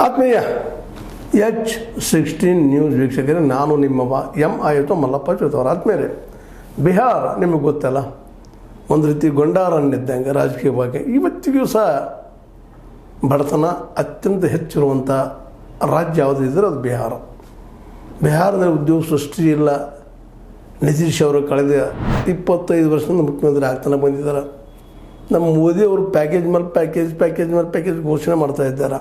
ಆತ್ಮೀಯ H16 news ವೀಕ್ಷಕರೇ, ನಾನು ನಿಮ್ಮವ M. ಮಲ್ಲಪ್ಪ ಚೌತವರ. ಆತ್ಮೀಯರೇ, ಬಿಹಾರ ನಿಮಗೆ ಗೊತ್ತಲ್ಲ, ಒಂದು ರೀತಿ ಗೊಂಡಾರಣ್ಣಿದ್ದಂಗೆ ರಾಜಕೀಯವಾಗಿ. ಇವತ್ತಿಗೂ ಸಹ ಬಡತನ ಅತ್ಯಂತ ಹೆಚ್ಚಿರುವಂಥ ರಾಜ್ಯ ಯಾವುದು ಇದ್ದರೆ ಅದು ಬಿಹಾರ. ಬಿಹಾರದಲ್ಲಿ ಉದ್ಯೋಗ ಸೃಷ್ಟಿ ಇಲ್ಲ. ನಿತೀಶ್ ಅವರು ಕಳೆದ 25 ವರ್ಷದಿಂದ ಮುಖ್ಯಮಂತ್ರಿ ಆಗ್ತಾನೆ ಬಂದಿದ್ದಾರೆ. ನಮ್ಮ ಮೋದಿಯವರು ಪ್ಯಾಕೇಜ್ ಮೇಲೆ ಪ್ಯಾಕೇಜ್ ಘೋಷಣೆ ಮಾಡ್ತಾ ಇದ್ದಾರೆ.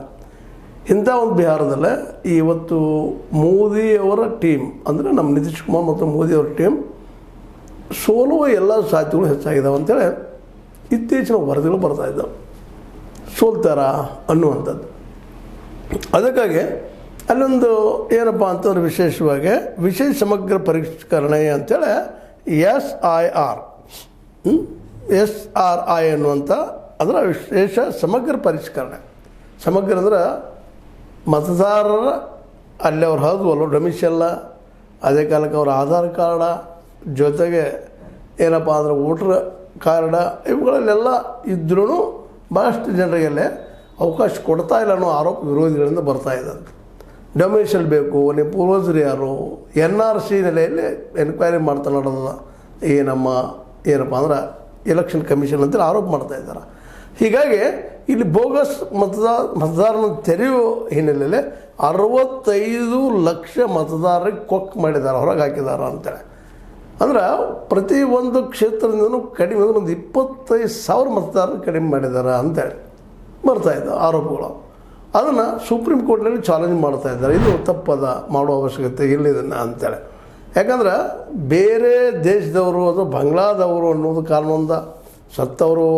ಇಂಥ ಒಂದು ಬಿಹಾರದಲ್ಲೇ ಇವತ್ತು ಮೋದಿಯವರ ಟೀಮ್ ಅಂದರೆ ನಮ್ಮ ನಿತೀಶ್ ಕುಮಾರ್ ಮತ್ತು ಮೋದಿಯವರ ಟೀಮ್ ಸೋಲುವ ಎಲ್ಲ ಸಾಧ್ಯತೆಗಳು ಹೆಚ್ಚಾಗಿದ್ದಾವೆ ಅಂತೇಳಿ ಇತ್ತೀಚಿನ ವರದಿಗಳು ಬರ್ತಾಯಿದ್ದಾವೆ. ಸೋಲ್ತಾರ ಅನ್ನುವಂಥದ್ದು. ಅದಕ್ಕಾಗಿ ಅಲ್ಲೊಂದು ಏನಪ್ಪ ಅಂತಂದ್ರೆ ವಿಶೇಷವಾಗಿ ವಿಶೇಷ ಸಮಗ್ರ ಪರಿಷ್ಕರಣೆ ಅಂಥೇಳಿ SRI ಅನ್ನುವಂಥ ಅದರ ವಿಶೇಷ ಸಮಗ್ರ ಪರಿಷ್ಕರಣೆ. ಸಮಗ್ರ ಅಂದ್ರೆ ಮತದಾರರ ಅಲ್ಲಿ ಅವ್ರು ಹೌದು ಡೊಮಿಷಲ್ಲ, ಅದೇ ಕಾಲಕ್ಕೆ ಅವ್ರ ಆಧಾರ್ ಕಾರ್ಡ ಜೊತೆಗೆ ಏನಪ್ಪ ಅಂದ್ರೆ ವೋಟ್ರ್ ಕಾರ್ಡ ಇವುಗಳಲ್ಲೆಲ್ಲ ಇದ್ರೂ ಭಾಳಷ್ಟು ಜನರಿಗೆಲ್ಲೇ ಅವಕಾಶ ಕೊಡ್ತಾ ಇಲ್ಲ ಅನ್ನೋ ಆರೋಪ ವಿರೋಧಿಗಳಿಂದ ಬರ್ತಾಯಿದೆ. ಡೊಮಿಷಲ್ ಬೇಕು, ನೀವು ಪೂರ್ವಜರು ಯಾರು, NRC ನೆಲೆಯಲ್ಲಿ ಎನ್ಕ್ವೈರಿ ಮಾಡ್ತಾ ನೋಡೋದ ಏನಪ್ಪ ಅಂದ್ರೆ ಎಲೆಕ್ಷನ್ ಕಮಿಷನ್ ಅಂತೇಳಿ ಆರೋಪ ಮಾಡ್ತಾಯಿದ್ದಾರೆ. ಹೀಗಾಗಿ ಇಲ್ಲಿ ಬೋಗಸ್ ಮತದಾರನ ತೆರೆಯುವ ಹಿನ್ನೆಲೆಯಲ್ಲಿ 65 ಲಕ್ಷ ಮತದಾರರಿಗೆ ಕೊಕ್ ಮಾಡಿದ್ದಾರೆ, ಹೊರಗೆ ಹಾಕಿದ್ದಾರೆ ಅಂತೇಳಿ. ಅಂದ್ರೆ ಪ್ರತಿ ಒಂದು ಕ್ಷೇತ್ರದಿಂದಲೂ ಕಡಿಮೆ ಅಂದರೆ ಒಂದು 25,000 ಮತದಾರರು ಕಡಿಮೆ ಮಾಡಿದ್ದಾರೆ ಅಂತೇಳಿ ಬರ್ತಾಯಿದ್ದ ಆರೋಪಗಳು. ಅದನ್ನು ಸುಪ್ರೀಂ ಕೋರ್ಟ್ನಲ್ಲಿ ಚಾಲೆಂಜ್ ಮಾಡ್ತಾ ಇದ್ದಾರೆ. ಇದು ತಪ್ಪದ, ಮಾಡುವ ಅವಶ್ಯಕತೆ ಇಲ್ಲ ಇದನ್ನು ಅಂತೇಳಿ. ಯಾಕಂದ್ರೆ ಬೇರೆ ದೇಶದವರು ಅಥವಾ ಬಾಂಗ್ಲಾದವರು ಅನ್ನೋದು ಕಾರಣದಿಂದ ಸತ್ತವರು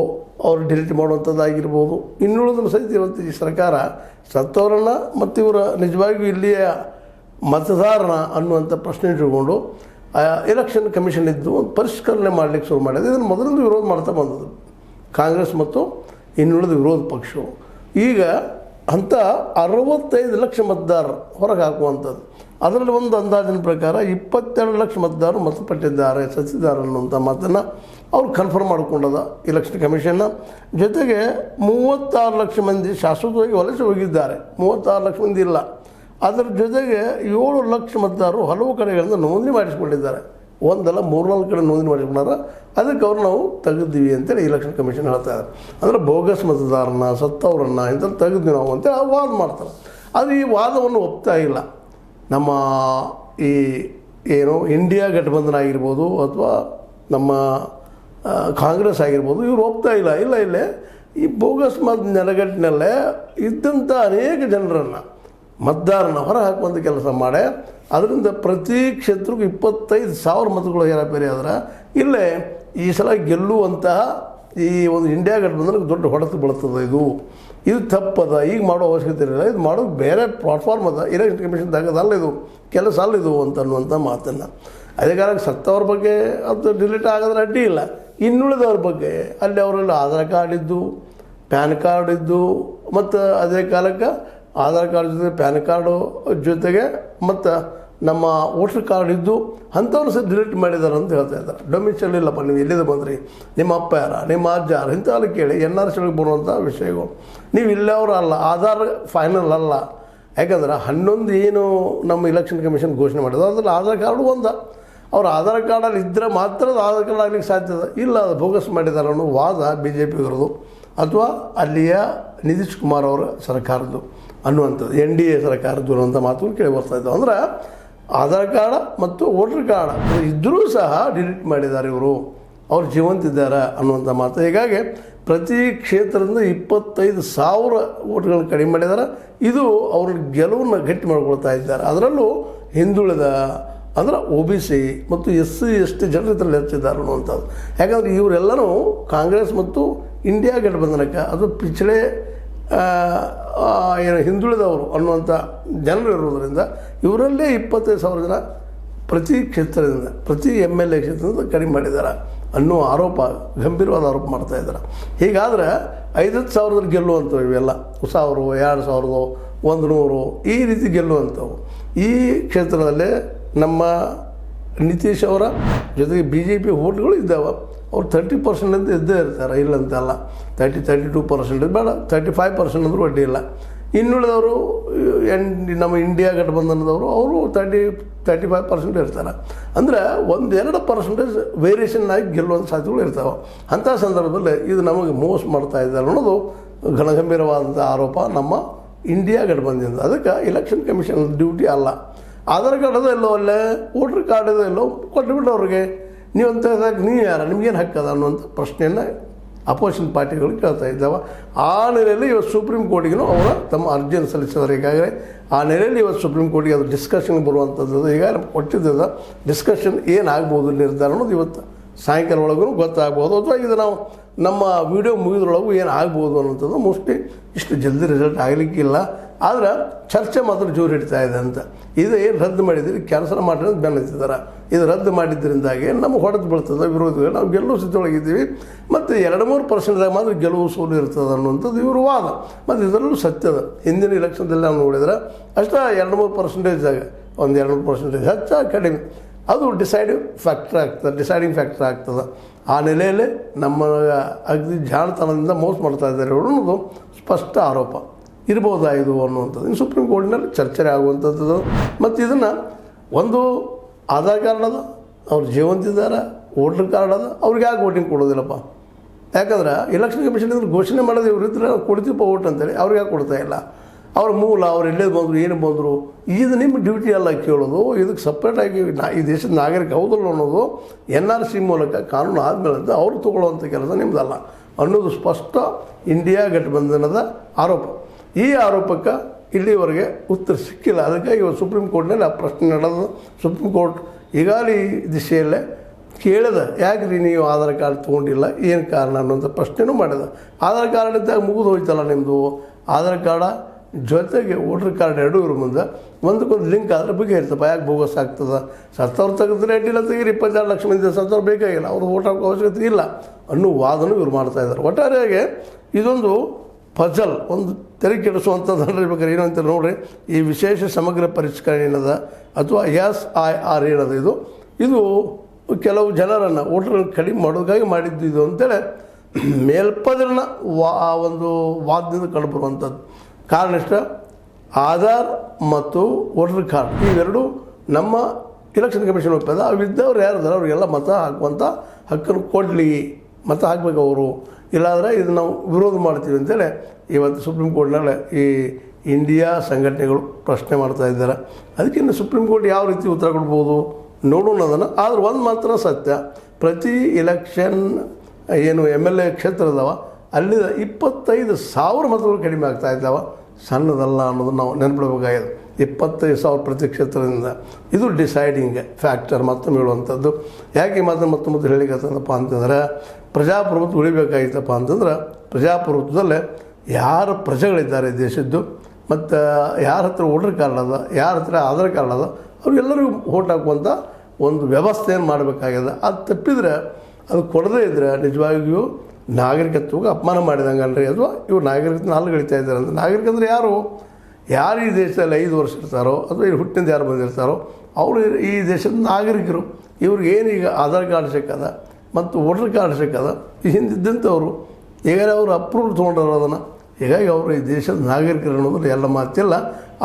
ಅವ್ರು ಡಿಲೀಟ್ ಮಾಡುವಂಥದ್ದಾಗಿರ್ಬೋದು. ಇನ್ನುಳಿದ್ರು ಸಹಿತ ಇವತ್ತು ಈ ಸರ್ಕಾರ ಸತ್ತವರನ್ನು ಮತ್ತು ಇವರ ನಿಜವಾಗಿಯೂ ಇಲ್ಲಿಯ ಮತದಾರನ ಅನ್ನುವಂಥ ಪ್ರಶ್ನೆ ಇಟ್ಟುಕೊಂಡು ಎಲೆಕ್ಷನ್ ಕಮಿಷನ್ ಇದ್ದು ಪರಿಷ್ಕರಣೆ ಮಾಡಲಿಕ್ಕೆ ಶುರು ಮಾಡಿದೆ. ಇದನ್ನು ಮೊದಲಿಂದ ವಿರೋಧ ಮಾಡ್ತಾ ಬಂದದ್ದು ಕಾಂಗ್ರೆಸ್ ಮತ್ತು ಇನ್ನುಳಿದ ವಿರೋಧ ಪಕ್ಷಗಳು. ಈಗ ಅಂಥ 65 ಲಕ್ಷ ಮತದಾರರು ಹೊರಗೆ ಹಾಕುವಂಥದ್ದು. ಅದರಲ್ಲಿ ಒಂದು ಅಂದಾಜಿನ ಪ್ರಕಾರ 22 ಲಕ್ಷ ಮತದಾರರು ಮತಪಟ್ಟಿದ್ದಾರೆ, ಸತ್ತಿದ್ದಾರೆ ಅನ್ನುವಂಥ ಮಾತನ್ನು ಅವ್ರು ಕನ್ಫರ್ಮ್ ಮಾಡಿಕೊಂಡದ ಎಲೆಕ್ಷನ್ ಕಮಿಷನ್ನ. ಜೊತೆಗೆ 36 ಲಕ್ಷ ಮಂದಿ ಶಾಶ್ವತವಾಗಿ ವಲಸೆ ಹೋಗಿದ್ದಾರೆ, 36 ಲಕ್ಷ ಮಂದಿ ಇಲ್ಲ. ಅದರ ಜೊತೆಗೆ 7 ಲಕ್ಷ ಮತದಾರರು ಹಲವು ಕಡೆಗಳಿಂದ ನೋಂದಣಿ ಮಾಡಿಸ್ಕೊಂಡಿದ್ದಾರೆ. ಒಂದಲ್ಲ 3-4 ಕಡೆ ನೋಂದಣಿ ಮಾಡಿಸ್ಕೊಂಡಾರ. ಅದಕ್ಕೆ ಅವ್ರು ನಾವು ತೆಗೆದಿವಿ ಅಂತೇಳಿ ಎಲೆಕ್ಷನ್ ಕಮಿಷನ್ ಹೇಳ್ತಾ ಇದ್ದಾರೆ. ಅಂದರೆ ಬೋಗಸ್ ಮತದಾರನ, ಸತ್ತವರನ್ನು ಇಂಥದ್ದು ತೆಗೆದ್ವಿ ನಾವು ಅಂತೇಳಿ ವಾದ ಮಾಡ್ತಾರೆ. ಆದರೆ ಈ ವಾದವನ್ನು ಒಪ್ತಾ ಇಲ್ಲ ನಮ್ಮ ಈ ಇಂಡಿಯಾ ಗಠಬಂಧನ ಆಗಿರ್ಬೋದು ಅಥವಾ ನಮ್ಮ ಕಾಂಗ್ರೆಸ್ ಆಗಿರ್ಬೋದು, ಇವ್ರು ಒಪ್ತಾ ಇಲ್ಲ. ಇಲ್ಲೇ ಈ ಬೋಗಸ್ ನೆಲಗಟ್ಟಿನಲ್ಲೇ ಇದ್ದಂಥ ಅನೇಕ ಜನರನ್ನು ಮತದಾರನ ಹೊರ ಹಾಕುವಂಥ ಕೆಲಸ ಮಾಡಿ ಅದರಿಂದ ಪ್ರತಿ ಕ್ಷೇತ್ರಕ್ಕೂ 25,000 ಮತಗಳು ಹೇರಾಪೇರಿ ಆದ್ರೆ ಇಲ್ಲೇ ಈ ಸಲ ಗೆಲ್ಲುವಂತಹ ಈ ಒಂದು ಇಂಡಿಯಾ ಗಠಬಂಧನಕ್ಕೆ ದೊಡ್ಡ ಹೊಡೆತ ಬೀಳ್ತದೆ. ಇದು ತಪ್ಪದ, ಈಗ ಮಾಡೋ ಅವಶ್ಯಕತೆ ಇರಲಿಲ್ಲ. ಇದು ಮಾಡೋದು ಬೇರೆ ಪ್ಲಾಟ್ಫಾರ್ಮ್ ಅದ, ಎಲೆಕ್ಷನ್ ಕಮಿಷನ್ ತಗೋದಲ್ಲ, ಇದು ಕೆಲಸ ಅಲ್ಲ ಇದು ಅನ್ನುವಂಥ ಮಾತನ್ನು. ಅದೇ ಕಾಲಕ್ಕೆ ಸತ್ತವ್ರ ಬಗ್ಗೆ ಅದು ಡಿಲೀಟ್ ಆಗೋದ್ರೆ ಅಡ್ಡಿ ಇಲ್ಲ. ಇನ್ನುಳಿದವ್ರ ಬಗ್ಗೆ ಅಲ್ಲಿ ಅವರಲ್ಲಿ ಆಧಾರ್ ಕಾರ್ಡ್ ಇದ್ದು, ಪ್ಯಾನ್ ಕಾರ್ಡ್ ಇದ್ದು, ಮತ್ತು ಅದೇ ಕಾಲಕ್ಕೆ ಆಧಾರ್ ಕಾರ್ಡ್ ಜೊತೆ ಪ್ಯಾನ್ ಕಾರ್ಡು ಜೊತೆಗೆ ಮತ್ತು ನಮ್ಮ ವೋಟರ್ ಕಾರ್ಡ್ ಇದ್ದು ಅಂಥವ್ರು ಸಹ ಡಿಲೀಟ್ ಮಾಡಿದ್ದಾರೆ ಅಂತ ಹೇಳ್ತಾ ಇದ್ದಾರೆ. ಡೊಮಿಷಲ್ ಇಲ್ಲಪ್ಪ, ನೀವು ಎಲ್ಲಿಂದ ಬಂದ್ರಿ, ನಿಮ್ಮ ಅಪ್ಪ ಯಾರ, ನಿಮ್ಮ ಅಜ್ಜ ಯಾರು ಇಂಥವೆಲ್ಲ ಕೇಳಿ NRC ಬರುವಂಥ ವಿಷಯಗಳು. ನೀವು ಇಲ್ಲವರು ಅಲ್ಲ, ಆಧಾರ್ ಫೈನಲ್ ಅಲ್ಲ. ಯಾಕಂದ್ರೆ 11 ಏನು ನಮ್ಮ ಎಲೆಕ್ಷನ್ ಕಮಿಷನ್ ಘೋಷಣೆ ಮಾಡಿದ್ರು ಅದ್ರಲ್ಲಿ ಆಧಾರ್ ಕಾರ್ಡು ಅವ್ರ ಆಧಾರ್ ಕಾರ್ಡಲ್ಲಿ ಇದ್ದರೆ ಮಾತ್ರ ಅದು ಆಧಾರ್ ಕಾರ್ಡ್ ಆಗಲಿಕ್ಕೆ ಸಾಧ್ಯದ ಇಲ್ಲ. ಅದು ಬೋಗಸ್ ಮಾಡಿದ್ದಾರೆ ಅನ್ನೋ ವಾದ BJP ಅವರದು ಅಥವಾ ಅಲ್ಲಿಯ ನಿತೀಶ್ ಕುಮಾರ್ ಅವರ ಸರ್ಕಾರದ್ದು ಅನ್ನುವಂಥದ್ದು, NDA ಸರ್ಕಾರದ್ದು ಅನ್ನುವಂಥ ಮಾತುಗಳು ಕೇಳಿ ಬರ್ತಾಯಿದ್ದಾವೆ. ಅಂದ್ರೆ ಆಧಾರ್ ಕಾರ್ಡ ಮತ್ತು ವೋಟರ್ ಕಾರ್ಡ್ ಇದ್ದರೂ ಸಹ ಡಿಲೀಟ್ ಮಾಡಿದ್ದಾರೆ ಇವರು, ಅವ್ರು ಜೀವಂತಿದ್ದಾರೆ ಅನ್ನುವಂಥ ಮಾತು. ಹೀಗಾಗಿ ಪ್ರತಿ ಕ್ಷೇತ್ರದಿಂದ 25,000 ವೋಟ್ಗಳನ್ನು ಕಡಿಮೆ ಮಾಡಿದ್ದಾರೆ. ಇದು ಅವ್ರ ಗೆಲುವನ್ನು ಗಟ್ಟಿ ಮಾಡಿಕೊಳ್ತಾ ಇದ್ದಾರೆ. ಅದರಲ್ಲೂ ಹಿಂದುಳಿದ ಅಂದರೆ OBC ಮತ್ತು SC ST ಜನರು ಇದರಲ್ಲಿ ಹೆಚ್ಚಿದ್ದಾರೆ ಅನ್ನುವಂಥದ್ದು. ಯಾಕಂದರೆ ಇವರೆಲ್ಲರೂ ಕಾಂಗ್ರೆಸ್ ಮತ್ತು ಇಂಡಿಯಾ ಗಠಬಂಧನಕ್ಕೆ ಅದು ಪಿछड़े ಹಿಂದುಳಿದವರು ಅನ್ನುವಂಥ ಜನರು ಇರೋದರಿಂದ ಇವರಲ್ಲೇ 25,000 ಜನ ಪ್ರತಿ ಕ್ಷೇತ್ರದಿಂದ, ಪ್ರತಿ MLA ಕ್ಷೇತ್ರದಿಂದ ಕಡಿಮೆ ಮಾಡಿದ್ದಾರೆ ಅನ್ನೋ ಆರೋಪ, ಗಂಭೀರವಾದ ಆರೋಪ ಮಾಡ್ತಾಯಿದ್ದಾರೆ. ಹೀಗಾದರೆ 50,000 ಗೆಲ್ಲುವಂಥವು ಇವೆಲ್ಲ 1,000, 2,000, 100 ಈ ರೀತಿ ಗೆಲ್ಲುವಂಥವು. ಈ ಕ್ಷೇತ್ರದಲ್ಲೇ ನಮ್ಮ ನಿತೀಶ್ ಅವರ ಜೊತೆಗೆ BJP ವೋಟ್ಗಳು ಇದ್ದಾವೆ. ಅವ್ರು 30% ಅಂತ ಇದ್ದೇ ಇರ್ತಾರೆ, ಇಲ್ಲಂತಲ್ಲ. 32% ಬೇಡ, 35% ಅಂದರೂ ಅಡ್ಡಿ ಇಲ್ಲ. ಇನ್ನುಳಿದವರು ನಮ್ಮ ಇಂಡಿಯಾ ಗಠಬಂಧನದವರು ಅವರು 35% ಇರ್ತಾರೆ. ಅಂದರೆ 1-2% ವೇರಿಯೇಷನ್ ಆಗಿ ಗೆಲ್ಲುವಂಥ ಸಾಧ್ಯತೆಗಳು ಇರ್ತಾವೆ. ಅಂಥ ಸಂದರ್ಭದಲ್ಲಿ ಇದು ನಮಗೆ ಮೋಸ ಮಾಡ್ತಾ ಇದ್ದಾರೆ ಅನ್ನೋದು ಘನಗಂಭೀರವಾದಂಥ ಆರೋಪ ನಮ್ಮ ಇಂಡಿಯಾ ಗಠಬಂಧನದಿಂದ. ಅದಕ್ಕೆ ಎಲೆಕ್ಷನ್ ಕಮಿಷನ್ ಡ್ಯೂಟಿ ಅಲ್ಲ. ಆಧಾರ್ ಕಾರ್ಡ್ ಅದೋ ಎಲ್ಲೋ ಅಲ್ಲೇ, ವೋಟ್ರ್ ಕಾರ್ಡ್ ಅದೋ ಎಲ್ಲೋ ಕೊಟ್ಟುಬಿಟ್ಟು ಅವ್ರಿಗೆ ನೀವು ಅಂತ ನೀವು ಯಾರು, ನಿಮಗೇನು ಹಕ್ಕದ ಅನ್ನುವಂಥ ಪ್ರಶ್ನೆಯನ್ನು ಅಪೋಸಿಷನ್ ಪಾರ್ಟಿಗಳು ಕೇಳ್ತಾ ಇದ್ದಾವೆ. ಆ ನೆಲೆಯಲ್ಲಿ ಇವತ್ತು ಸುಪ್ರೀಂ ಕೋರ್ಟಿಗೂ ಅವರು ತಮ್ಮ ಅರ್ಜಿಯನ್ನು ಸಲ್ಲಿಸಿದ್ದಾರೆ. ಈಗಾಗಲೇ ಆ ನೆಲೆಯಲ್ಲಿ ಇವತ್ತು ಸುಪ್ರೀಂ ಕೋರ್ಟಿಗೆ ಅದು ಡಿಸ್ಕಷನ್ಗೆ ಬರುವಂಥದ್ದು ಈಗಾಗಲೇ ಕೊಟ್ಟಿದ್ದ ಡಿಸ್ಕಷನ್ ಏನಾಗ್ಬೋದು ನಿರ್ಧಾರ ಅನ್ನೋದು ಇವತ್ತು ಸಾಯಂಕಾಲ ಒಳಗೂ ಗೊತ್ತಾಗ್ಬೋದು, ಅಥವಾ ಇದು ನಾವು ನಮ್ಮ ವಿಡಿಯೋ ಮುಗಿದ್ರೊಳಗೂ ಏನು ಆಗ್ಬೋದು ಅನ್ನೋಂಥದ್ದು ಮೋಸ್ಟ್ಲಿ ಇಷ್ಟು ಜಲ್ದಿ ರಿಸಲ್ಟ್ ಆಗಲಿಕ್ಕಿಲ್ಲ. ಆದರೆ ಚರ್ಚೆ ಮಾತ್ರ ಜೋರು ಹಿಡ್ತಾ ಇದೆ ಅಂತ. ಇದು ಏನು ರದ್ದು ಮಾಡಿದ್ದೀರಿ, ಕ್ಯಾನ್ಸಲ್ ಮಾಡಿದ್ರೆ ಬೆನ್ನತ್ತಿದ್ದಾರೆ. ಇದು ರದ್ದು ಮಾಡಿದ್ದರಿಂದಾಗಿ ನಮಗೆ ಹೊಡೆದು ಬೀಳ್ತದೆ ವಿರೋಧಿಗಳು. ನಾವು ಗೆಲ್ಲುವ ಸ್ಥಿತಿಯೊಳಗಿದ್ದೀವಿ ಮತ್ತು 2-3% ಮಾತ್ರ ಗೆಲುವು ಸೋಲು ಇರ್ತದೆ ಅನ್ನುವಂಥದ್ದು ಇವರು ವಾದ. ಮತ್ತು ಇದರಲ್ಲೂ ಸತ್ಯದ. ಹಿಂದಿನ ಇಲೆಕ್ಷನ್ದಲ್ಲಿ ನಾವು ನೋಡಿದ್ರೆ ಅಷ್ಟೇ 2-3% 1-2% ಹೆಚ್ಚು ಕಡಿಮೆ ಅದು ಡಿಸೈಡಿಂಗ್ ಫ್ಯಾಕ್ಟರ್ ಆಗ್ತದೆ. ಆ ನೆಲೆಯಲ್ಲಿ ನಮ್ಮ ಅಗದಿ ಜಾಣತನದಿಂದ ಮೋಸ ಮಾಡ್ತಾ ಇದ್ದಾರೆ ಅನ್ನೋದು ಸ್ಪಷ್ಟ ಆರೋಪ ಇರ್ಬೋದಾಯಿತು ಅನ್ನುವಂಥದ್ದು. ಇನ್ನು ಸುಪ್ರೀಂ ಕೋರ್ಟಿನಲ್ಲಿ ಚರ್ಚೆ ಆಗುವಂಥದ್ದು. ಮತ್ತು ಇದನ್ನು ಒಂದು ಆಧಾರ್ ಕಾರ್ಡ್ ಅದ, ಅವ್ರು ಜೀವಂತಿದ್ದಾರೆ, ವೋಟರ್ ಕಾರ್ಡ್ ಅದ, ಅವ್ರಿಗೆ ಯಾಕೆ ವೋಟಿಂಗ್ ಕೊಡೋದಿಲ್ಲಪ್ಪ? ಯಾಕಂದ್ರೆ ಎಲೆಕ್ಷನ್ ಕಮಿಷನ್ ಇದ್ರೆ ಘೋಷಣೆ ಮಾಡೋದು ಇವ್ರು ಇದ್ರೆ ಕೊಡ್ತೀವಪ್ಪ ವೋಟ್ ಅಂತೇಳಿ ಅವ್ರಿಗೆ ಯಾಕೆ ಕೊಡ್ತಾ ಇಲ್ಲ? ಅವ್ರ ಮೂಲ ಅವ್ರು ಎಲ್ಲೇ ಬಂದರು ಏನು ಬಂದರು ಇದು ನಿಮ್ಮ ಡ್ಯೂಟಿ ಅಲ್ಲ ಕೇಳೋದು. ಇದಕ್ಕೆ ಸಪ್ರೇಟಾಗಿ ಈ ದೇಶದ ನಾಗರಿಕ ಹೌದಲ್ಲ ಅನ್ನೋದು NRC ಮೂಲಕ ಕಾನೂನು ಆದಮೇಲೆ ಅವರು ತೊಗೊಳ್ಳುವಂಥ ಕೆಲಸ ನಿಮ್ಮದಲ್ಲ ಅನ್ನೋದು ಸ್ಪಷ್ಟ ಇಂಡಿಯಾ ಗಠಬಂಧನದ ಆರೋಪ. ಈ ಆರೋಪಕ್ಕೆ ಇಲ್ಲಿವರೆಗೆ ಉತ್ತರ ಸಿಕ್ಕಿಲ್ಲ. ಅದಕ್ಕಾಗಿ ಇವತ್ತು ಸುಪ್ರೀಂ ಕೋರ್ಟ್ನಲ್ಲಿ ಆ ಪ್ರಶ್ನೆ ನಡೆದು ಸುಪ್ರೀಂ ಕೋರ್ಟ್ ಈಗಾಗಲೇ ಈ ದಿಶೆಯಲ್ಲೇ ಕೇಳಿದ, ಯಾಕ್ರಿ ನೀವು ಆಧಾರ್ ಕಾರ್ಡ್ ತೊಗೊಂಡಿಲ್ಲ, ಏನು ಕಾರಣ ಅನ್ನೋಂಥ ಪ್ರಶ್ನೆನೂ ಮಾಡಿದ. ಆಧಾರ್ ಕಾರ್ಡ್ ಇದ್ದಾಗ ಮುಗಿದು ಹೋಯ್ತಲ್ಲ ನಿಮ್ಮದು. ಆಧಾರ್ ಕಾರ್ಡ ಜೊತೆಗೆ ವೋಟ್ರ್ ಕಾರ್ಡ್ ಎರಡೂ ಇರೋ ಮುಂದೆ ಒಂದಕ್ಕೊಂದು ಲಿಂಕ್ ಆದರೆ ಬಗ್ಗೆ ಇರ್ತಪ್ಪ, ಯಾಕೆ ಬೋಗಸ್ ಆಗ್ತದೆ? ಸತ್ತವ್ರು ತೆಗೆದ್ರೆ ಅಡ್ಡಿಲ್ಲ, ತೆಗೀರಿ. 22 ಲಕ್ಷ ಮಂದಿ ಸತ್ತವ್ರು ಬೇಕಾಗಿಲ್ಲ, ಅವ್ರು ವೋಟ್ ಹಾಕೋ ಅವಶ್ಯಕತೆ ಇಲ್ಲ ಅನ್ನೋ ವಾದನೂ ಇವ್ರು ಮಾಡ್ತಾಯಿದ್ದಾರೆ. ಒಟ್ಟಾರೆಯಾಗಿ ಇದೊಂದು ಪಜಲ್, ಒಂದು ತೆರೆ ಕೆಡಿಸುವಂಥದ್ದು ಬೇಕಾದ್ರೆ ಏನು ಅಂತ ನೋಡ್ರಿ. ಈ ವಿಶೇಷ ಸಮಗ್ರ ಪರಿಷ್ಕರಣೆ ಏನದ ಅಥವಾ SIR ಏನದ, ಇದು ಕೆಲವು ಜನರನ್ನು ವೋಟರ್ಗಳನ್ನು ಕಡಿಮೆ ಮಾಡೋದಕ್ಕಾಗಿ ಮಾಡಿದ್ದು ಇದು ಅಂತೇಳಿ ಮೇಲ್ಪದರನ್ನ ಒಂದು ವಾದದಿಂದ ಕಂಡುಬರುವಂಥದ್ದು. ಕಾರಣ ಇಷ್ಟ, ಆಧಾರ್ ಮತ್ತು ವೋಟರ್ ಕಾರ್ಡ್ ಇವೆರಡು ನಮ್ಮ ಎಲೆಕ್ಷನ್ ಕಮಿಷನ್ ಒಪ್ಪದ. ಅವಿದ್ದವ್ರು ಯಾರಿದ್ದಾರೆ ಅವರಿಗೆಲ್ಲ ಮತ ಹಾಕುವಂಥ ಹಕ್ಕನ್ನು ಕೊಡಲಿ, ಮತ ಹಾಕಬೇಕು ಅವರು, ಇಲ್ಲಾಂದರೆ ಇದು ನಾವು ವಿರೋಧ ಮಾಡ್ತೀವಿ ಅಂತೇಳಿ ಇವತ್ತು ಸುಪ್ರೀಂ ಕೋರ್ಟ್ನಲ್ಲಿ ಈ ಇಂಡಿಯಾ ಸಂಘಟನೆಗಳು ಪ್ರಶ್ನೆ ಮಾಡ್ತಾ ಇದ್ದಾರೆ. ಅದಕ್ಕಿಂತ ಸುಪ್ರೀಂ ಕೋರ್ಟ್ ಯಾವ ರೀತಿ ಉತ್ತರ ಕೊಡ್ಬೋದು ನೋಡೋಣ ಅದನ್ನು. ಆದ್ರೆ ಒಂದು ಮಾತ್ರ ಸತ್ಯ, ಪ್ರತಿ ಎಲೆಕ್ಷನ್ ಏನು MLA ಕ್ಷೇತ್ರ ಇದಾವೆ ಅಲ್ಲಿ 25,000 ಮತಗಳು ಕಡಿಮೆ ಆಗ್ತಾ ಇದ್ದಾವೆ. ಸಣ್ಣದಲ್ಲ ಅನ್ನೋದು ನಾವು ನೆನಪಿಡಬೇಕಾಗಿದೆ. 25,000 ಪ್ರತಿ ಕ್ಷೇತ್ರದಿಂದ ಇದು ಡಿಸೈಡಿಂಗ್ ಫ್ಯಾಕ್ಟರ್ ಮತ್ತೊಮ್ಮೆ ಹೇಳುವಂಥದ್ದು. ಯಾಕೆ ಮತ್ತೆ ಹೇಳಿಕತ್ತಂದಪ್ಪ ಅಂತಂದ್ರೆ ಪ್ರಜಾಪ್ರಭುತ್ವ ಉಳಿಬೇಕಾಗಿತ್ತಪ್ಪ ಅಂತಂದ್ರೆ ಪ್ರಜಾಪ್ರಭುತ್ವದಲ್ಲೇ ಯಾರು ಪ್ರಜೆಗಳಿದ್ದಾರೆ ದೇಶದ್ದು ಮತ್ತು ಯಾರ ಹತ್ರ ವೋಟರ್ ಕಾರ್ಡ್ ಅದ, ಯಾರ ಹತ್ರ ಆಧಾರ್ ಕಾರ್ಡ್ ಅದ, ಅವ್ರಿಗೆಲ್ಲರಿಗೂ ವೋಟ್ ಹಾಕುವಂಥ ಒಂದು ವ್ಯವಸ್ಥೆಯನ್ನು ಮಾಡಬೇಕಾಗಿದೆ. ಅದು ತಪ್ಪಿದರೆ, ಅದು ಕೊಡದೇ ಇದ್ದರೆ ನಿಜವಾಗಿಯೂ ನಾಗರಿಕತ್ವಕ್ಕೆ ಅಪಮಾನ ಮಾಡಿದಂಗೆ ಅಲ್ರಿ. ಅಥವಾ ಇವ್ರು ನಾಗರಿಕತ್ವ ನಾಲ್ಗಳಿತಾ ಇದ್ದಾರೆ ಅಂತ. ನಾಗರಿಕಂದ್ರೆ ಯಾರು ಈ ದೇಶದಲ್ಲಿ 5 ವರ್ಷ ಇರ್ತಾರೋ ಅಥವಾ ಇಲ್ಲಿ ಹುಟ್ಟಿಂದ ಯಾರು ಬಂದಿರ್ತಾರೋ ಅವರು ಈ ದೇಶದ ನಾಗರಿಕರು. ಇವ್ರಿಗೆ ಏನೀಗ ಆಧಾರ್ ಕಾರ್ಡ್ ಸಿಕ್ಕದ ಮತ್ತು ವೋಟರ್ ಕಾರ್ಡ್ ಸಿಕ್ಕದ, ಈ ಹಿಂದಿದ್ದಂಥವ್ರು ಈಗಾಗಲೇ ಅವರು ಅಪ್ರೂವ್ ತೊಗೊಂಡವ್ರು ಅದನ್ನು. ಹೀಗಾಗಿ ಅವರು ಈ ದೇಶದ ನಾಗರಿಕರು ಅನ್ನೋದು ಎಲ್ಲ ಮಾತಿಲ್ಲ.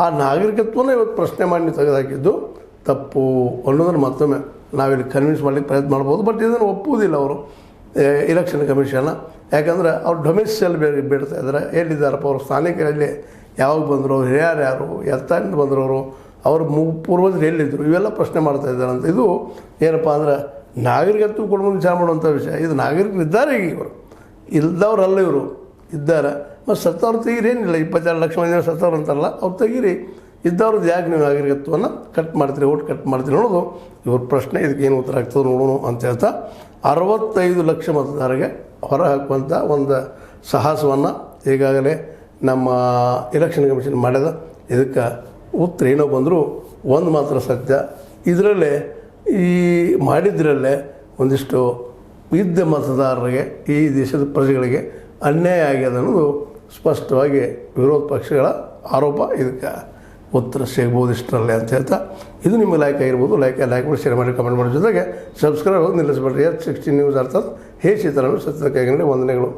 ಆ ನಾಗರಿಕತ್ವನ ಇವತ್ತು ಪ್ರಶ್ನೆ ಮಾಡಿ ತೆಗೆದುಹಾಕಿದ್ದು ತಪ್ಪು ಅನ್ನೋದನ್ನು ಮತ್ತೊಮ್ಮೆ ನಾವಿಲ್ಲಿ ಕನ್ವಿನ್ಸ್ ಮಾಡಲಿಕ್ಕೆ ಪ್ರಯತ್ನ ಮಾಡ್ಬೋದು. ಬಟ್ ಇದನ್ನು ಒಪ್ಪುವುದಿಲ್ಲ ಅವರು ಎಲೆಕ್ಷನ್ ಕಮಿಷನ್ನ. ಯಾಕಂದರೆ ಅವ್ರು ಡೊಮಿಸೈಲ್ ಬಿಡ್ತಾ ಇದ್ದಾರೆ. ಎಲ್ಲಿದ್ದಾರಪ್ಪ ಅವರು, ಸ್ಥಾನಿಕರಲ್ಲಿ ಯಾವಾಗ ಬಂದರು, ಅವ್ರು ಯಾರು, ಎತ್ತಾರಿಂದ ಬಂದರವರು, ಅವ್ರ ಪೂರ್ವಜರು ಎಲ್ಲಿದ್ದರು, ಇವೆಲ್ಲ ಪ್ರಶ್ನೆ ಮಾಡ್ತಾ ಇದ್ದಾರೆ ಅಂತ. ಇದು ಏನಪ್ಪ ಅಂದ್ರೆ ನಾಗರಿಕತ್ವ ಕೊಡ್ಬೋದು ವಿಚಾರ ಮಾಡುವಂಥ ವಿಷಯ. ಇದು ನಾಗರಿಕರು ಇದ್ದಾರೆ, ಈಗ ಇವರು ಇಲ್ದವ್ರಲ್ಲ, ಇವರು ಇದ್ದಾರೆ. ಮತ್ತು ಸತ್ತವ್ರು ತೆಗೀರಿ, ಏನಿಲ್ಲ 22 ಲಕ್ಷ ಮಂದಿ ಸತ್ತವ್ರು ಅಂತಾರಲ್ಲ, ಅವ್ರು ತೆಗೀರಿ. ಇದ್ದವ್ರದ್ದು ಯಾಕೆ ನೀವು ನಾಗರಿಕತ್ವವನ್ನು ಕಟ್ ಮಾಡ್ತೀರಿ, ಓಟ್ ಕಟ್ ಮಾಡ್ತೀರಿ ಅನ್ನೋದು ಇವ್ರ ಪ್ರಶ್ನೆ. ಇದಕ್ಕೆ ಏನು ಉತ್ತರ ಆಗ್ತದೆ ನೋಡೋಣ ಅಂತ ಹೇಳ್ತಾ 65 ಲಕ್ಷ ಮತದಾರರಿಗೆ ಹೊರ ಹಾಕುವಂಥ ಒಂದು ಸಾಹಸವನ್ನು ಈಗಾಗಲೇ ನಮ್ಮ ಎಲೆಕ್ಷನ್ ಕಮಿಷನ್ ಮಾಡ್ಯದ. ಇದಕ್ಕೆ ಉತ್ತರ ಏನೋ ಬಂದರೂ ಒಂದು ಮಾತ್ರ ಸತ್ಯ, ಇದರಲ್ಲೇ ಈ ಮಾಡಿದ್ರಲ್ಲೇ ಒಂದಿಷ್ಟು ಇದ್ದ ಮತದಾರರಿಗೆ, ಈ ದೇಶದ ಪ್ರಜೆಗಳಿಗೆ ಅನ್ಯಾಯ ಆಗ್ಯದ ಅನ್ನೋದು ಸ್ಪಷ್ಟವಾಗಿ ವಿರೋಧ ಪಕ್ಷಗಳ ಆರೋಪ. ಇದಕ್ಕೆ ಉತ್ತರ ಸಿಗ್ಬೋದು ಇಷ್ಟರಲ್ಲೇ ಅಂತ ಹೇಳ್ತಾ, ಇದು ನಿಮಗೆ ಲೈಕ್ ಆಗಿರ್ಬೋದು. ಲೈಕ್ ಮಾಡಿ, ಶೇರ್ ಮಾಡಿ, ಕಮೆಂಟ್ ಮಾಡೋ ಜೊತೆಗೆ ಸಬ್ಸ್ಕ್ರೈಬ್ ಆಗೋದು ನಿಲ್ಲಿಸ್ಬೇಡ್ರಿ. H16 ನ್ಯೂಸ್ ಅರ್ಥಾತ್ ಹೇ ಸೀತಾರಾಮ ಸತ್ಯದ ಕೈಗಂಡೆ ವಂದನೆಗಳು.